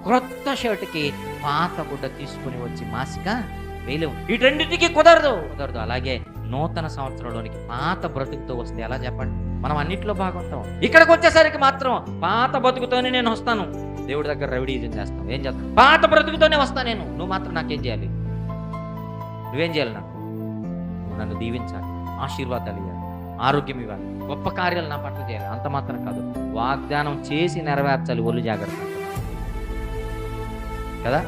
క్రొత్త షర్ట్కి పాత గుడ్డ తీసుకుని వచ్చి మాసిక వేయలేవు. వీటన్నిటికీ కుదరదు. అలాగే నూతన సంవత్సరంలోనికి పాత బ్రతుకుతో వస్తే ఎలా చెప్పండి? మనం అన్నింటిలో బాగుంటాం. ఇక్కడికి వచ్చేసరికి మాత్రం పాత బతుకుతోనే నేను వస్తాను. దేవుడి దగ్గర రెవడీజం చేస్తాం. ఏం చేస్తాను? పాత బ్రతుకుతోనే వస్తాను నేను. నువ్వు మాత్రం నాకేం చేయాలి? నువ్వేం చేయాలి? నువ్వు నన్ను దీవించాలి, ఆశీర్వాదాలు ఇవ్వాలి, ఆరోగ్యం ఇవ్వాలి, గొప్ప కార్యాలు నా పట్ల చేయాలి. అంత మాత్రం కాదు, వాగ్దానం చేసి నెరవేర్చాలి. ఒళ్ళు జాగ్రత్త కదా.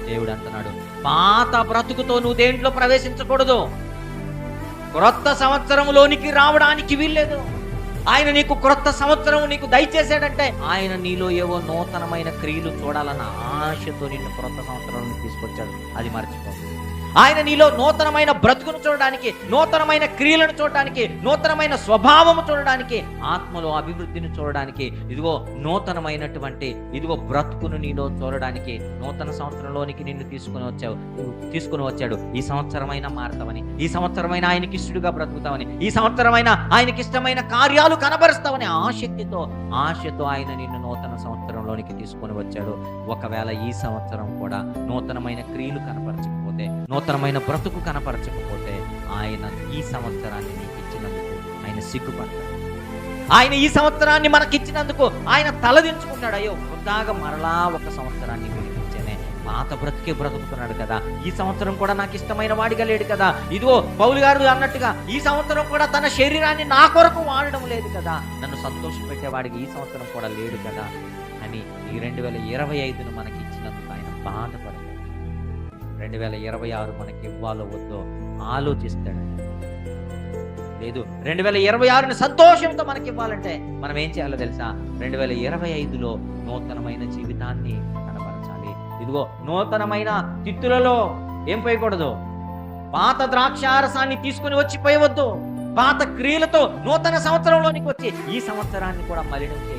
దేవుడు అంటున్నాడు, పాత బ్రతుకుతో నువ్వు దేంట్లో ప్రవేశించకూడదు. క్రొత్త సంవత్సరంలోనికి రావడానికి వీల్లేదు. ఆయన నీకు క్రొత్త సంవత్సరం నీకు దయచేసాడంటే ఆయన నీలో ఏవో నూతనమైన క్రియలు చూడాలన్న ఆశతో నిన్ను క్రొత్త సంవత్సరంలో తీసుకొచ్చాడు. అది మర్చిపోదు. ఆయన నీలో నూతనమైన బ్రతుకును చూడడానికి, నూతనమైన క్రియలను చూడడానికి, నూతనమైన స్వభావము చూడడానికి, ఆత్మలో అభివృద్ధిని చూడడానికి, నూతనమైనటువంటి బ్రతుకును నీలో చూడడానికి నూతన సంవత్సరంలోనికి నిన్ను తీసుకుని వచ్చాడు. ఈ సంవత్సరమైన మారుతావని, ఈ సంవత్సరమైన ఆయనకి ఇష్టడుగా బ్రతుకుతావని, ఈ సంవత్సరమైన ఆయనకి ఇష్టమైన కార్యాలు కనబరుస్తావని ఆశతో ఆయన నిన్ను నూతన సంవత్సరంలోనికి తీసుకొని వచ్చాడు. ఒకవేళ ఈ సంవత్సరం కూడా నూతనమైన క్రియలు కనపరచకపోతే, నూతనమైన బ్రతుకు కనపరచకపోతే, ఆయన ఈ సంవత్సరాన్ని నీకు ఇచ్చినందుకు ఆయన సిగ్గుపడతాడు. ఆయన ఈ సంవత్సరాన్ని మనకిచ్చినందుకు ఆయన తలదించుకుంటాడు. అయ్యో, వృధాగా మరలా ఒక సంవత్సరాన్ని వెలిగించానే, పాత బ్రతుకే బ్రతుకుతున్నాడు కదా, ఈ సంవత్సరం కూడా నాకు ఇష్టమైన వాడిగా లేడు కదా, పౌలు గారు అన్నట్టుగా ఈ సంవత్సరం కూడా తన శరీరాన్ని నా కొరకు వాడడం లేదు కదా, నన్ను సంతోషపెట్టేవాడికి ఈ సంవత్సరం కూడా లేడు కదా అని ఈ 2025ను మనకి ఇచ్చినందుకు ఆయన బాధపడతాడు. 2026 మనకి ఇవ్వాలో వద్దో ఆలోచిస్తాడండి. లేదు, 2026ని సంతోషంతో మనకి ఇవ్వాలంటే మనం ఏం చేయాలో తెలుసా? 2025లో నూతనమైన జీవితాన్ని కనపరచాలి. నూతనమైన తిత్తులలో ఏం పోయకూడదు? పాత ద్రాక్షారసాన్ని తీసుకుని వచ్చి పోయవద్దు. పాత క్రియలతో నూతన సంవత్సరంలోనికి వచ్చి ఈ సంవత్సరాన్ని కూడా మలినం చేయాలి.